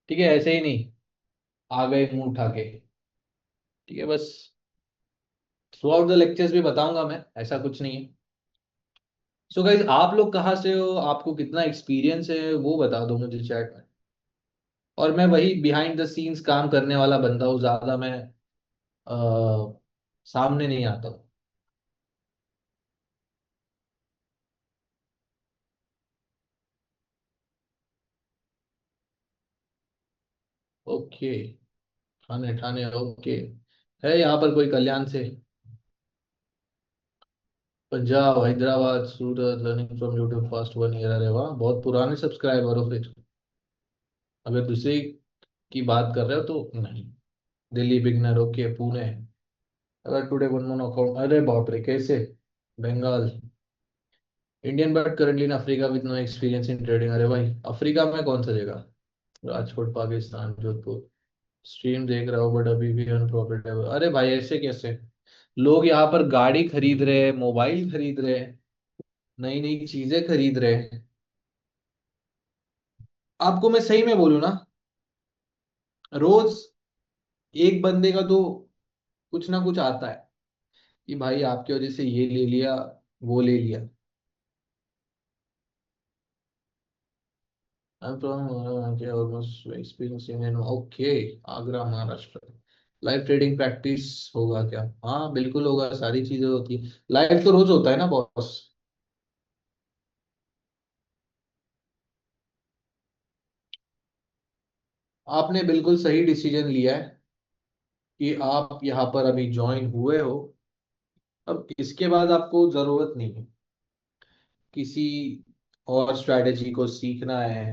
ठीक है, ऐसे ही नहीं आ गए मुंह उठा के। ठीक है, बस थ्रू आउट द लेक्चर्स भी बताऊंगा मैं, ऐसा कुछ नहीं है। सो गाइज, आप लोग कहाँ से हो, आपको कितना एक्सपीरियंस है वो बता दो मुझे चैट में। और मैं वही बिहाइंड द सीन्स काम करने वाला बंदा हूँ, ज्यादा मैं सामने नहीं आता हूँ। ओके। ठाणे ठाणे, ओके। है यहाँ पर कोई कल्याण से? Punjab, Hyderabad, Surat, learning from YouTube fast 1 year. अरे वाह, बहुत पुराने सब्सक्राइबर हो फिर। अगर दूसरे की बात कर रहे हो तो नहीं। Delhi beginner, okay, Pune. अगर टुडे वन मोन अकाउंट, अरे बाप रे, कैसे? Bengal. Indian but currently in Africa with no experience in trading. अरे भाई, अफ्रीका में कौन सा जगह? राजकोट, पाकिस्तान, जोधपुर। स्ट्रीम देख रहा हूँ बट अभी भी अनप्रॉफिटेबल। अरे भाई, ऐसे कैसे? लोग यहाँ पर गाड़ी खरीद रहे हैं, मोबाइल खरीद रहे हैं, नई नई चीजें खरीद रहे हैं। आपको मैं सही में बोलूँ ना, रोज एक बंदे का तो कुछ ना कुछ आता है कि भाई आपकी वजह से ये ले लिया, वो ले लिया। I'm from okay, almost experience in okay, Agra, Maharashtra. Live trading practice होगा क्या? हाँ बिल्कुल होगा, सारी चीजें होती है। लाइव तो रोज होता है ना बॉस। आपने बिल्कुल सही डिसीजन लिया है कि आप यहाँ पर अभी ज्वाइन हुए हो। अब इसके बाद आपको जरूरत नहीं है किसी और स्ट्रैटेजी को सीखना है।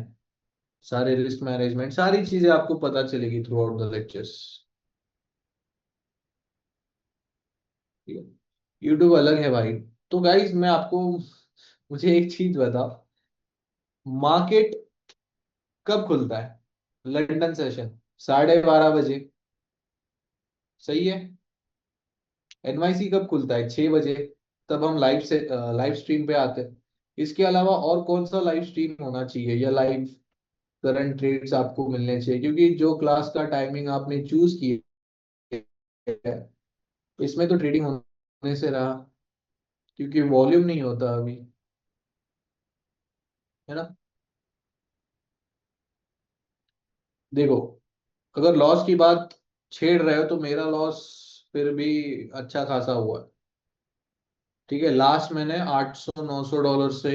सारे रिस्क मैनेजमेंट, सारी चीजें आपको पता चलेगी थ्रू आउट द लेक्चर्स। ठीक है, यूट्यूब अलग है भाई। तो गाइज मैं आपको, मुझे एक चीज बताओ, मार्केट कब खुलता है? लंदन सेशन 12:30 बजे, सही है। एनवाईसी कब खुलता है? 6 बजे। तब हम लाइव से लाइव स्ट्रीम पे आते हैं। इसके अलावा और कौन सा लाइव स्ट्रीम होना चाहिए, या लाइव करंट ट्रेड्स आपको मिलने चाहिए? क्योंकि जो क्लास का टाइमिंग आपने चूज किया है, इसमें तो ट्रेडिंग होने से रहा, क्योंकि वॉल्यूम नहीं होता अभी, है ना। देखो, अगर लॉस की बात छेड़ रहे हो तो मेरा लॉस फिर भी अच्छा खासा हुआ है। ठीक है, लास्ट मैंने 800 900 डॉलर से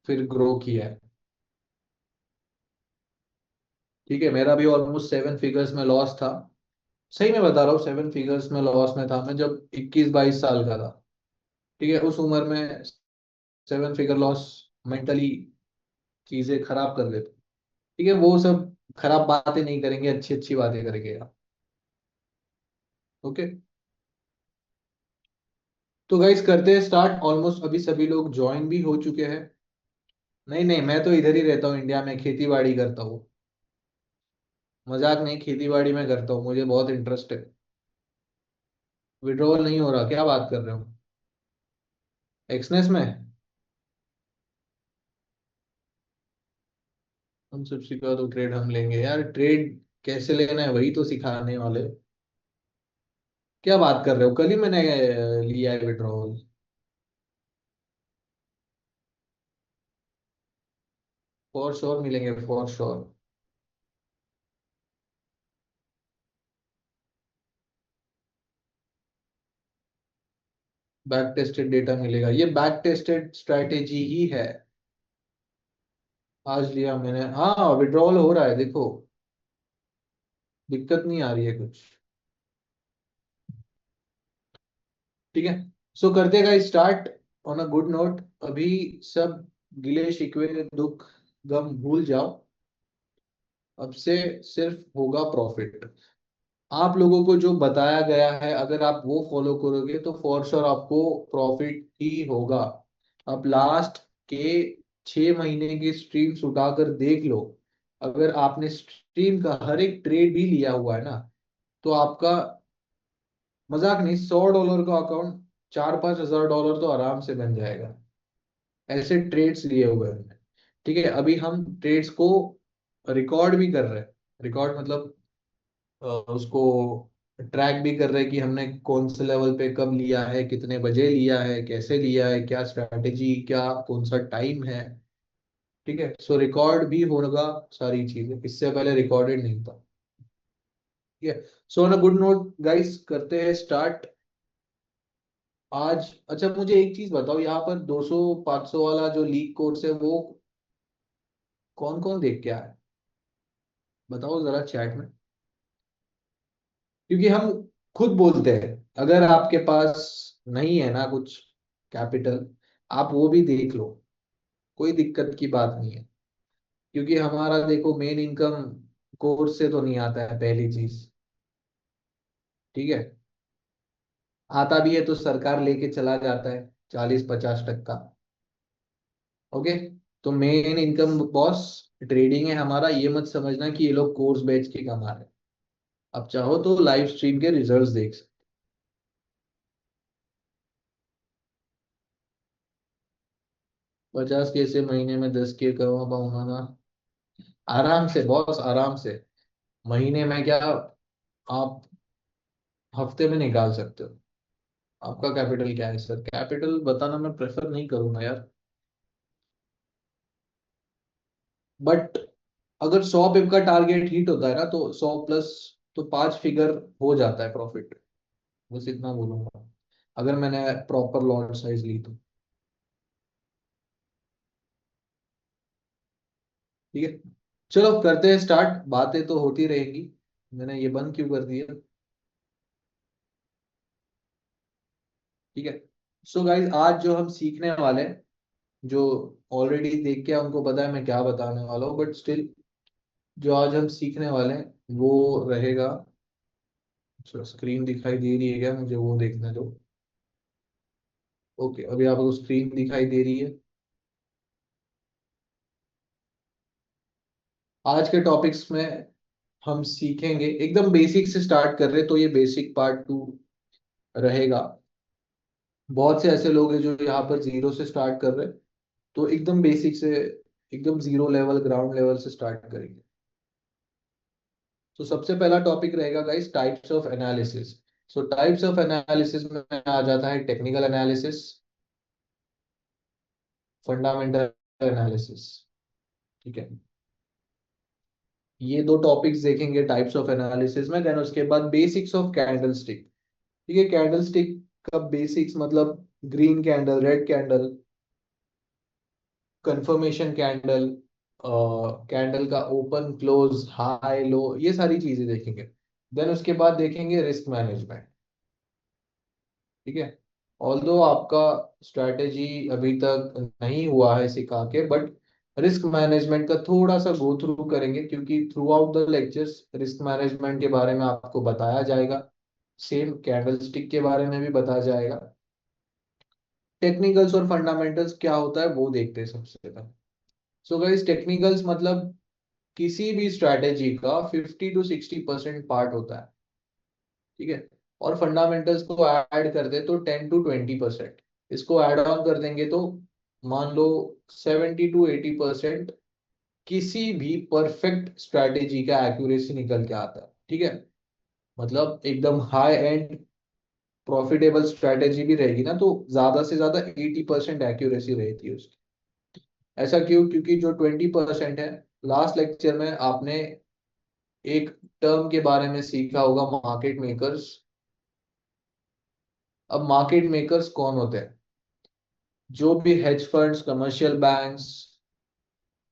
फिर ग्रो किया है। ठीक है, मेरा भी ऑलमोस्ट 7 फिगर्स में लॉस था। सही में बता रहा हूँ, 7 फिगर्स में लॉस में था मैं जब 21 22 साल का था। ठीक है, उस उम्र में 7 फिगर लॉस मेंटली चीजें खराब कर देते। ठीक है, वो सब खराब बातें नहीं करेंगे, अच्छी अच्छी बातें करेंगे आप। ओके, तो गाइस करते हैं स्टार्ट। ऑलमोस्ट अभी सभी लोग ज्वाइन भी हो चुके हैं। नहीं नहीं, मैं तो इधर ही रहता हूँ, इंडिया में खेती बाड़ी करता हूँ। मजाक नहीं, खेती बाड़ी में करता हूँ, मुझे बहुत इंटरेस्ट है। विड्रॉवल नहीं हो रहा, क्या बात कर रहे हो? एक्सनेस में? हम सब सिखा दो, ट्रेड हम लेंगे यार। ट्रेड कैसे लेना है वही तो सिखाने वाले। क्या बात कर रहे हो, कल ही मैंने लिया है विड्रॉवल। फॉर श्योर मिलेंगे, for sure. Back tested data मिलेगा, ये बैक टेस्टेड स्ट्रैटेजी ही है। आज लिया मैंने, हाँ विड्रॉवल हो रहा है देखो। दिक्कत नहीं आ रही है कुछ। ठीक है, सो करते हैं start on a good note. अभी सब गिले शिकवे दुख गम भूल जाओ। अब से सिर्फ होगा प्रॉफिट। आप लोगों को जो बताया गया है, अगर आप वो फॉलो करोगे तो फॉर श्योर आपको प्रॉफिट ही होगा। आप लास्ट के 6 महीने की स्ट्रीम्स उठाकर देख लो। अगर आपने स्ट्रीम का हर एक ट्रेड भी लिया हुआ है ना, तो आपका, मजाक नहीं, 100 डॉलर का अकाउंट 4 5 हज़ार डॉलर तो आराम से बन जाएगा। ऐसे ट्रेड्स लिए हुए हैं। ठीक है, अभी हम ट्रेड्स को रिकॉर्ड भी कर रहे हैं। रिकॉर्ड मतलब उसको ट्रैक भी कर रहे हैं कि हमने कौन से लेवल पे कब लिया है, कितने बजे लिया है, कैसे लिया है, क्या स्ट्रैटेजी, क्या कौन सा टाइम है। ठीक है, सो रिकॉर्ड भी होगा, सारी चीजें इससे पहले रिकॉर्डेड नहीं था। ठीक है, so on a good note guys, करते हैं स्टार्ट आज। अच्छा मुझे एक चीज बताओ, यहाँ पर 200 500 वाला जो लीग कोर्स है वो कौन कौन देख के आया है? बताओ जरा चैट में, क्योंकि हम खुद बोलते हैं अगर आपके पास नहीं है ना कुछ कैपिटल, आप वो भी देख लो, कोई दिक्कत की बात नहीं है। क्योंकि हमारा देखो मेन इनकम कोर्स से तो नहीं आता है पहली चीज। ठीक है, आता भी है तो सरकार लेके चला जाता है 40 50%। ओके, तो मेन इनकम बॉस ट्रेडिंग है हमारा, ये मत समझना कि ये लोग कोर्स बेच के कमा रहे हैं। अब चाहो तो लाइव स्ट्रीम के रिजल्ट्स देख सकते। 50 के से महीने में 10 के कमा पाऊंगा ना? आराम से बॉस, आराम से। महीने में क्या, आप हफ्ते में निकाल सकते हो। आपका कैपिटल क्या है सर? कैपिटल बताना मैं प्रेफर नहीं करूंगा यार। बट अगर 100 पिप का टारगेट हिट होता है ना तो 100 प्लस, तो 5 फिगर हो जाता है प्रॉफिट। बस इतना बोलूंगा, अगर मैंने प्रॉपर लॉट साइज ली तो। ठीक है, चलो करते हैं स्टार्ट, बातें तो होती रहेंगी। मैंने ये बंद क्यों कर दिया? ठीक है, सो गाइस आज जो हम सीखने वाले हैं, जो ऑलरेडी देख के उनको पता है मैं क्या बताने वाला हूँ, बट स्टिल जो आज हम सीखने वाले हैं वो रहेगा। स्क्रीन दिखाई दे रही है क्या? मुझे वो देखने दो। ओके, अभी आपको स्क्रीन दिखाई दे रही है। आज के टॉपिक्स में हम सीखेंगे, एकदम बेसिक से स्टार्ट कर रहे हैं, तो ये बेसिक पार्ट 2 रहेगा। बहुत से ऐसे लोग हैं जो यहाँ पर जीरो से स्टार्ट कर रहे हैं, तो एकदम बेसिक से, एकदम जीरो लेवल, ग्राउंड लेवल से स्टार्ट करेंगे। तो सबसे पहला टॉपिक रहेगा guys, types of analysis. So types of analysis में आ जाता है टेक्निकल एनालिसिस, फंडामेंटल एनालिसिस। ठीक है, ये दो टॉपिक्स देखेंगे टाइप्स ऑफ एनालिसिस में। देन उसके बाद बेसिक्स ऑफ कैंडलस्टिक। ठीक है, कैंडलस्टिक का बेसिक्स मतलब green candle, red candle, confirmation candle, candle का ओपन क्लोज, हाई लो, ये सारी चीजें देखेंगे। देन उसके बाद देखेंगे रिस्क मैनेजमेंट। ठीक है, ऑल्दो आपका स्ट्रैटेजी अभी तक नहीं हुआ है सिखा के, बट रिस्क मैनेजमेंट का थोड़ा सा गो थ्रू करेंगे, क्योंकि through out the lectures risk management के बारे में आपको बताया जाएगा, सेम कैंडल स्टिक के बारे में भी बताया जाएगा। टेक्निकल्स और फंडामेंटल्स क्या होता है वो देखते हैं सबसे पहले। सो गाइस, टेक्निकल्स मतलब किसी भी स्ट्रैटेजी का 50 to 60% पार्ट होता है। ठीक है, और फंडामेंटल्स को ऐड कर दे तो 10 to 20%। इसको ऐड ऑन कर देंगे तो मान लो 70 to 80% किसी भी परफेक्ट स्ट्रैटेजी का एक्यूरेसी निकल के आता है। ठीक है, मतलब एकदम हाई एंड प्रॉफिटेबल स्ट्रैटेजी भी रहेगी ना तो ज्यादा से ज्यादा 80% एक्यूरेसी रहती है उसकी। ऐसा क्यों? क्योंकि जो 20% है, लास्ट लेक्चर में आपने एक टर्म के बारे में सीखा होगा, मार्केट मेकर्स। अब मार्केट मेकर्स कौन होते हैं? जो भी हेज फंड्स, कमर्शियल बैंक्स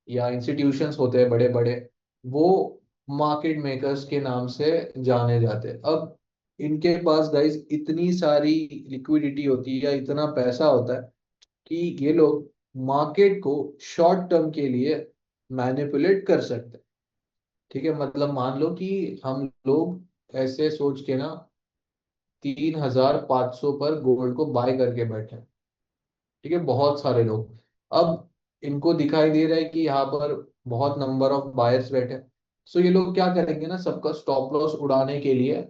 या इंस्टीट्यूशंस होते हैं बड़े बड़े, वो मार्केट मेकर्स के नाम से जाने जाते हैं। अब इनके पास गाइस इतनी सारी लिक्विडिटी होती है या इतना पैसा होता है कि ये लोग मार्केट को शॉर्ट टर्म के लिए मैनिपुलेट कर सकते हैं। ठीक है, मतलब मान लो कि हम लोग ऐसे सोच के ना 3500 पर गोल्ड को बाय करके बैठे हैं। ठीक है, बहुत सारे लोग। अब इनको दिखाई दे रहा है कि यहाँ पर बहुत नंबर ऑफ बायर्स बैठे हैं, सो ये लोग क्या करेंगे ना, सबका स्टॉप लॉस उड़ाने के लिए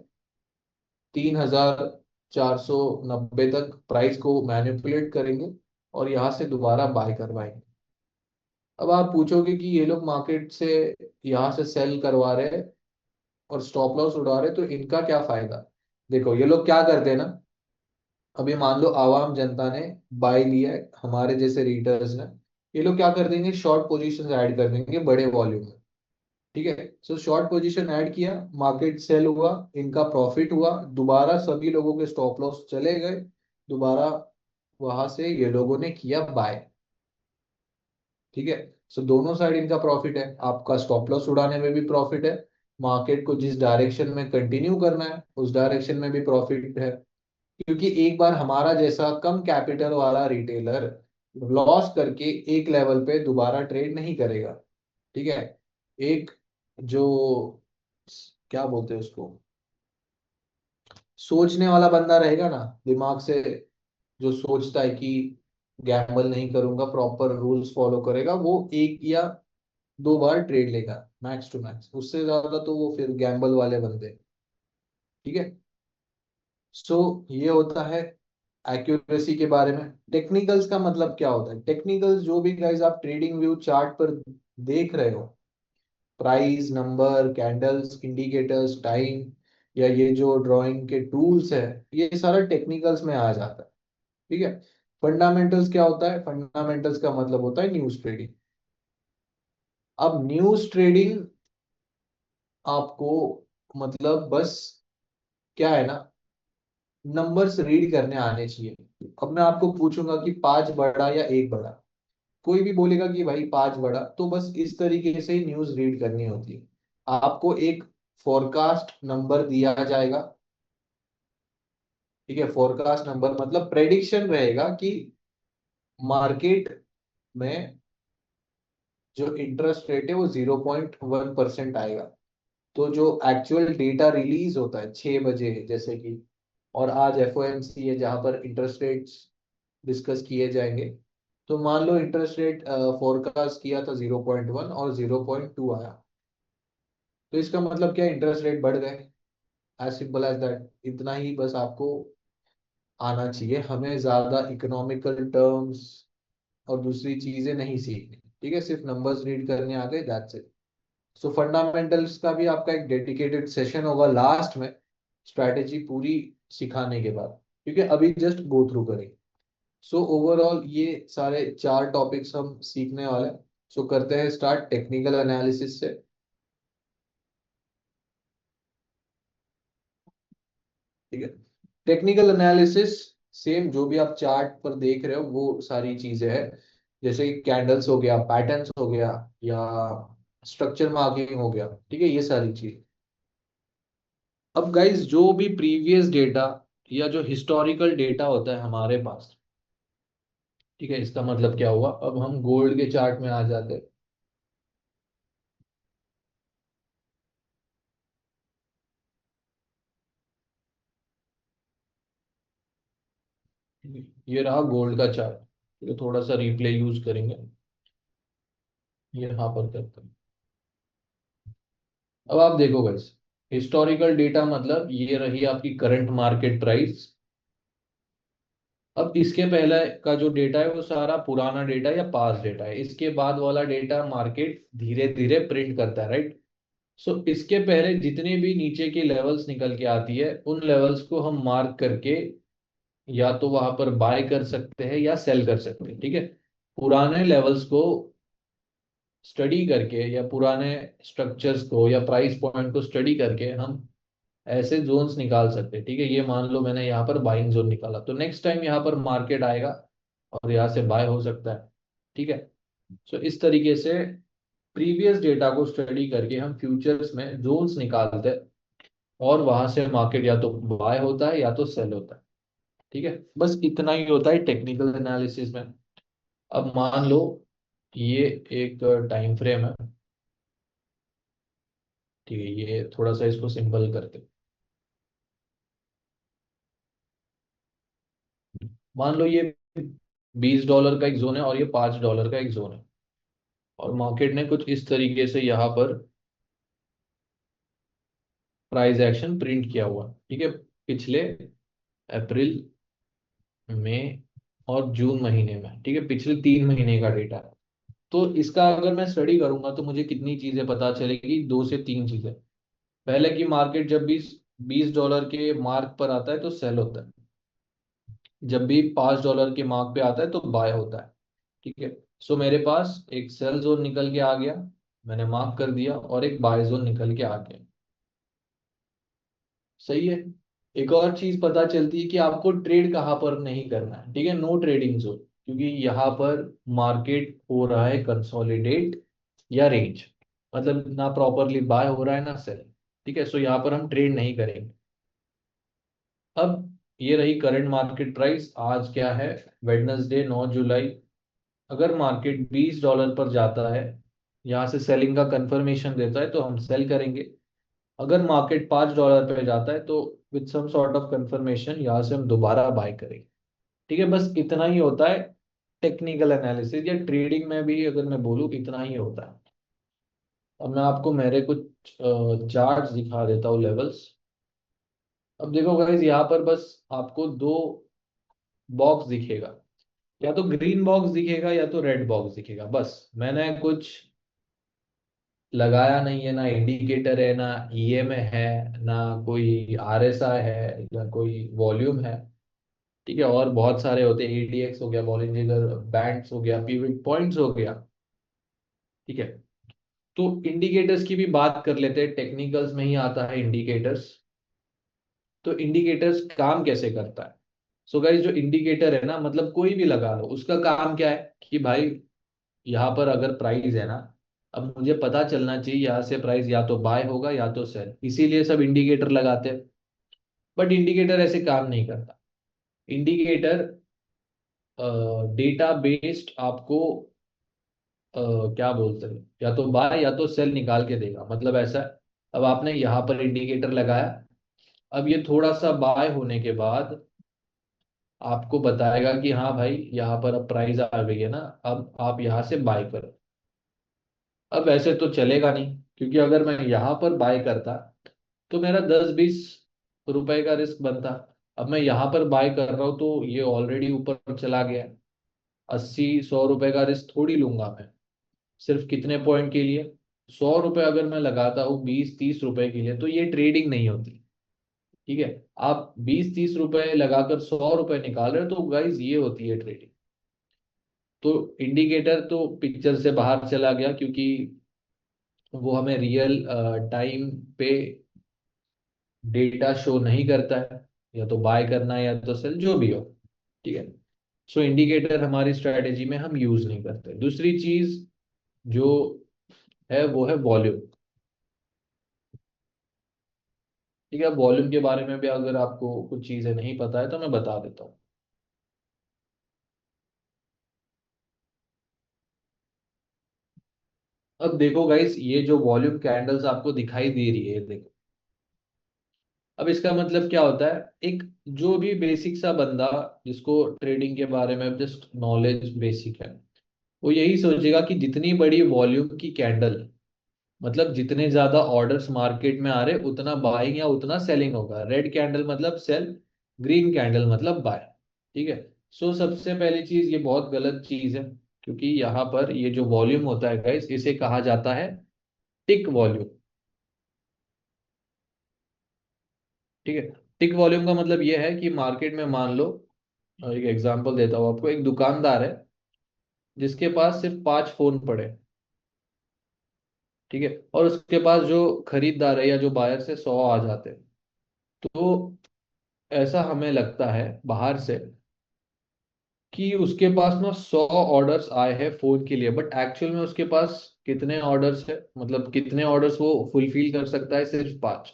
3490 तक प्राइस को मैनिपुलेट करेंगे और यहाँ से दोबारा बाय करवाएंगे। अब आप पूछोगे कि ये लोग मार्केट से यहाँ से सेल करवा रहे हैं और स्टॉप लॉस उड़ा रहे हैं, तो इनका क्या फायदा? देखो ये लोग क्या करते हैं ना, अभी मान लो आवाम जनता ने बाय लिया है, हमारे जैसे रीडर्स ने, ये लोग क्या कर देंगे, शॉर्ट पोजीशंस ऐड कर देंगे बड़े वॉल्यूम में। ठीक है, सो शॉर्ट पोजीशन ऐड किया, मार्केट सेल हुआ, इनका प्रॉफिट हुआ, दोबारा सभी लोगों के स्टॉप लॉस चले गए, दोबारा वहां से ये लोगों ने किया बाय। ठीक है, सो दोनों साइड इनका प्रॉफिट है, आपका स्टॉप लॉस उड़ाने में भी प्रॉफिट है, मार्केट को जिस डायरेक्शन में कंटिन्यू करना है उस डायरेक्शन में भी प्रॉफिट है। क्योंकि एक बार हमारा जैसा कम कैपिटल वाला रिटेलर लॉस करके एक लेवल पे दोबारा ट्रेड नहीं करेगा। ठीक है, एक जो क्या बोलते हैं उसको, सोचने वाला बंदा रहेगा ना, दिमाग से, जो सोचता है कि गैम्बल नहीं करूंगा, प्रॉपर रूल्स फॉलो करेगा, वो एक या दो बार ट्रेड लेगा मैक्स टू मैक्स, उससे ज्यादा तो वो फिर गैम्बल वाले बंदे। ठीक है, सो ये होता है एक्यूरेसी के बारे में। टेक्निकल्स का मतलब क्या होता है? टेक्निकल्स जो भी गाइस आप ट्रेडिंग व्यू चार्ट पर देख रहे हो, price, number, candles, indicators, time, या ये जो ड्राइंग के टूल्स है, ये सारा टेक्निकल्स में आ जाता है। ठीक है, फंडामेंटल्स क्या होता है? फंडामेंटल्स का मतलब होता है न्यूज ट्रेडिंग। अब न्यूज ट्रेडिंग आपको मतलब बस क्या है ना, नंबर्स रीड करने आने चाहिए। अब मैं आपको पूछूंगा कि पांच बड़ा या एक बड़ा, कोई भी बोलेगा कि भाई पांच बड़ा, तो बस इस तरीके से ही न्यूज रीड करनी होती है। आपको एक फोरकास्ट नंबर दिया जाएगा। ठीक है, फोरकास्ट नंबर मतलब प्रेडिक्शन रहेगा कि मार्केट में जो इंटरेस्ट रेट है वो 0.1% आएगा। तो जो एक्चुअल डेटा रिलीज होता है 6 बजे जैसे कि, और आज एफओएमसी है जहां पर इंटरेस्ट रेट्स डिस्कस किए जाएंगे, तो मान लो इंटरेस्ट रेट फोरकास्ट किया था 0.1 और 0.2 आया, तो इसका मतलब क्या, इंटरेस्ट रेट बढ़ गए। एज सिंपल एज दैट, इतना ही बस आपको आना चाहिए, हमें ज्यादा इकोनॉमिकल टर्म्स और दूसरी चीजें नहीं सीखनी। ठीक है, सिर्फ नंबर्स रीड करने आ गए, दैट्स इट। सो फंडामेंटल्स का भी आपका एक डेडिकेटेड सेशन होगा लास्ट में, स्ट्रैटेजी पूरी सिखाने के बाद, क्योंकि अभी जस्ट गो थ्रू करेंगे। सो ओवरऑल ये सारे चार टॉपिक्स हम सीखने वाले हैं। सो करते हैं स्टार्ट टेक्निकल एनालिसिस से। ठीक है, टेक्निकल एनालिसिस सेम जो भी आप चार्ट पर देख रहे हो वो सारी चीजें हैं, जैसे कैंडल्स हो गया, पैटर्न्स हो गया, या स्ट्रक्चर मार्किंग हो गया। ठीक है, ये सारी चीज। अब गाइस जो भी प्रीवियस डेटा या जो हिस्टोरिकल डेटा होता है हमारे पास, ठीक है, इसका मतलब क्या हुआ, अब हम गोल्ड के चार्ट में आ जाते हैं। ठीक है, ये रहा गोल्ड का चार्ट। ठीक है, थोड़ा सा रिप्ले यूज करेंगे, ये यहाँ पर करते हैं। अब आप देखो गाइस, हिस्टोरिकल डेटा मतलब ये रही आपकी करंट मार्केट प्राइस। अब इसके पहले का जो डेटा है वो सारा पुराना डेटा या पास डेटा है, इसके बाद वाला डेटा मार्केट धीरे धीरे प्रिंट करता है, राइट। सो इसके पहले जितने भी नीचे की लेवल्स निकल के आती है, उन लेवल्स को हम मार्क करके या तो वहां पर बाय कर सकते हैं या सेल कर सकते हैं। ठीक है, पुराने लेवल्स को स्टडी करके या पुराने स्ट्रक्चर्स को या प्राइस पॉइंट को स्टडी करके हम ऐसे जोन्स निकाल सकते हैं। ठीक है, ये मान लो मैंने यहाँ पर बाइंग जोन निकाला, तो नेक्स्ट टाइम यहाँ पर मार्केट आएगा और यहाँ से बाय हो सकता है। ठीक है, सो इस तरीके से प्रीवियस डेटा को स्टडी करके हम फ्यूचर्स में जोन्स निकालते हैं, और वहां से मार्केट या तो बाय होता है या तो सेल होता है। ठीक है, बस इतना ही होता है टेक्निकल एनालिसिस में। अब मान लो ये एक टाइम फ्रेम है। ठीक है, ये थोड़ा सा इसको सिंपल करते हैं। मान लो ये $20 का एक जोन है और ये $5 का एक जोन है, और मार्केट ने कुछ इस तरीके से यहाँ पर प्राइस एक्शन प्रिंट किया हुआ। ठीक है, पिछले अप्रैल, मई और जून महीने में। ठीक है, पिछले 3 महीने का डेटा है। तो इसका अगर मैं स्टडी करूंगा तो मुझे कितनी चीजें पता चलेगी, दो से तीन चीजें। पहले की मार्केट जब भी $20 के मार्क पर आता है तो सेल होता है, जब भी $5 के मार्क पे आता है तो बाय होता है। ठीक है। सो मेरे पास एक सेल जोन निकल के आ गया, मैंने मार्क कर दिया, और एक बाय जोन निकल के आ गया। सही है। एक और चीज पता चलती है कि आपको ट्रेड कहाँ पर नहीं करना है। ठीक है, नो ट्रेडिंग जोन, क्योंकि यहाँ पर मार्केट हो रहा है कंसोलिडेट या रेंज, मतलब ना प्रॉपरली बाय हो रहा है ना सेल। ठीक है, सो यहाँ पर हम ट्रेड नहीं करेंगे। अब ये रही करंट मार्केट प्राइस। आज क्या है, वेडनेसडे 9 जुलाई। अगर मार्केट $20 पर जाता है, यहाँ से सेलिंग का कंफर्मेशन देता है तो हम सेल करेंगे। अगर मार्केट $5 पे जाता है तो with some sort of confirmation यहाँ से हम दोबारा बाय करेंगे। ठीक है, बस इतना ही होता है। टेक्निकल एनालिसिस या ट्रेडिंग में भी अगर मैं बोलूँ इतना ही होता है। अब मैं आपको मेरे कुछ चार्ट्स दिखा देता हूँ, लेवल्स। अब देखो गाइस, यहाँ पर बस आपको दो बॉक्स दिखेगा, या तो ग्रीन बॉक्स दिखेगा या तो रेड बॉक्स दिखेगा। बस मैंने कुछ लगाया नहीं है, ना इंडिकेटर है, ना ईएमए है, ना कोई आरएसआई है, या कोई वॉल्यूम है। ठीक है, और बहुत सारे होते हैं, एडीएक्स हो गया, बॉलिंजर बैंड्स हो गया, पिवट पॉइंट्स हो गया। ठीक है, तो इंडिकेटर्स की भी बात कर लेते हैं, टेक्निकल्स में ही आता है इंडिकेटर्स। तो इंडिकेटर्स काम कैसे करता है। सो गाइस, जो इंडिकेटर है ना, मतलब कोई भी लगा लो, उसका काम क्या है कि भाई यहाँ पर अगर प्राइस है ना, अब मुझे पता चलना चाहिए यहाँ से प्राइस या तो बाय होगा या तो सेल, इसीलिए सब इंडिकेटर लगाते हैं। बट इंडिकेटर ऐसे काम नहीं करता। इंडिकेटर डेटा बेस्ड आपको क्या बोलते हैं, या तो बाय या तो सेल निकाल के देगा, मतलब ऐसा है। अब आपने यहाँ पर इंडिकेटर लगाया, अब ये थोड़ा सा बाय होने के बाद आपको बताएगा कि हाँ भाई यहाँ पर अब प्राइस आ गई है ना, अब आप यहाँ से बाय करो। अब ऐसे तो चलेगा नहीं, क्योंकि अगर मैं यहाँ पर बाय करता तो मेरा 10-20 रुपए का रिस्क बनता। अब मैं यहाँ पर बाय कर रहा हूँ तो ये ऑलरेडी ऊपर चला गया है। 80-100 रुपए का रिस्क थोड़ी लूंगा मैं, सिर्फ कितने पॉइंट के लिए। 100 रुपए अगर मैं लगाता हूँ 20-30 रुपए के लिए, तो ये ट्रेडिंग नहीं होती। ठीक है, आप 20-30 रुपए लगाकर 100 रुपए निकाल रहे हो तो गाइज ये होती है ट्रेडिंग। तो इंडिकेटर तो पिक्चर से बाहर चला गया, क्योंकि वो हमें रियल टाइम पे डेटा शो नहीं करता है, या तो बाय करना है या तो सेल, जो भी हो। ठीक है, सो इंडिकेटर हमारी स्ट्रेटेजी में हम यूज नहीं करते। दूसरी चीज जो है वो है वॉल्यूम। ठीक है, वॉल्यूम के बारे में भी अगर आपको कुछ चीजें नहीं पता है तो मैं बता देता हूँ। अब देखो गाइस, ये जो वॉल्यूम कैंडल्स आपको दिखाई दे रही है, देखो। अब इसका मतलब क्या होता है, एक जो भी बेसिक सा बंदा जिसको ट्रेडिंग के बारे में जस्ट नॉलेज बेसिक है, वो यही सोचेगा कि जितनी बड़ी वॉल्यूम की कैंडल, मतलब जितने ज्यादा ऑर्डर्स मार्केट में आ रहे उतना बाइंग या उतना सेलिंग होगा। रेड कैंडल मतलब सेल, ग्रीन कैंडल मतलब बाय। ठीक है, सो सबसे पहली चीज, ये बहुत गलत चीज है, क्योंकि यहाँ पर ये जो वॉल्यूम होता है गाइस, इसे कहा जाता है टिक वॉल्यूम। ठीक है, टिक वॉल्यूम का मतलब ये है कि मार्केट में मान लो, एक एग्जांपल देता हूँ आपको, एक दुकानदार है जिसके पास सिर्फ 5 फोन पड़े। ठीक है, और उसके पास जो खरीदार है या जो बायर से 100 आ जाते हैं। तो ऐसा हमें लगता है बाहर से कि उसके पास ना 100 ऑर्डर्स आए हैं फोन के लिए, बट एक्चुअल में उसके पास कितने ऑर्डर्स है, मतलब कितने ऑर्डर्स वो फुलफिल कर सकता है, सिर्फ 5।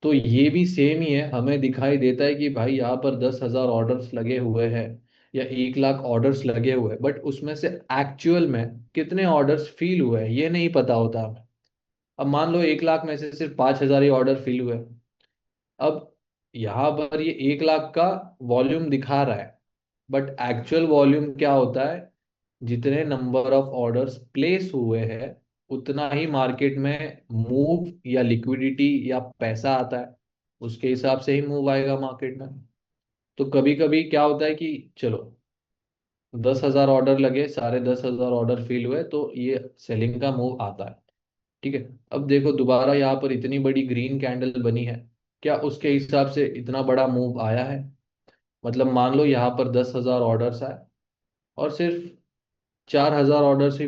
तो ये भी सेम ही है, हमें दिखाई देता है कि भाई यहाँ पर 10,000 ऑर्डर्स लगे हुए हैं या 1 लाख ऑर्डर्स लगे हुए हैं, बट उसमें से एक्चुअल में कितने ऑर्डर्स फिल हुए हैं ये नहीं पता होता हमें। अब मान लो 1 लाख में से सिर्फ 5,000 ही ऑर्डर फिल हुए। अब यहाँ पर ये 1 लाख का वॉल्यूम दिखा रहा है, बट एक्चुअल वॉल्यूम क्या होता है, जितने नंबर ऑफ ऑर्डर्स प्लेस हुए हैं उतना ही मार्केट में मूव या लिक्विडिटी या पैसा आता है, उसके हिसाब से ही मूव आएगा मार्केट में। तो कभी कभी क्या होता है कि चलो, 10,000 ऑर्डर लगे, सारे 10,000 ऑर्डर फिल हुए, तो ये सेलिंग का मूव आता है। ठीक है। अब देखो दोबारा यहाँ पर इतनी बड़ी ग्रीन कैंडल बनी है, क्या उसके हिसाब से इतना बड़ा मूव आया है? मतलब मान लो यहाँ पर 10,000 ऑर्डर्स आए और सिर्फ 4,000 ऑर्डर ही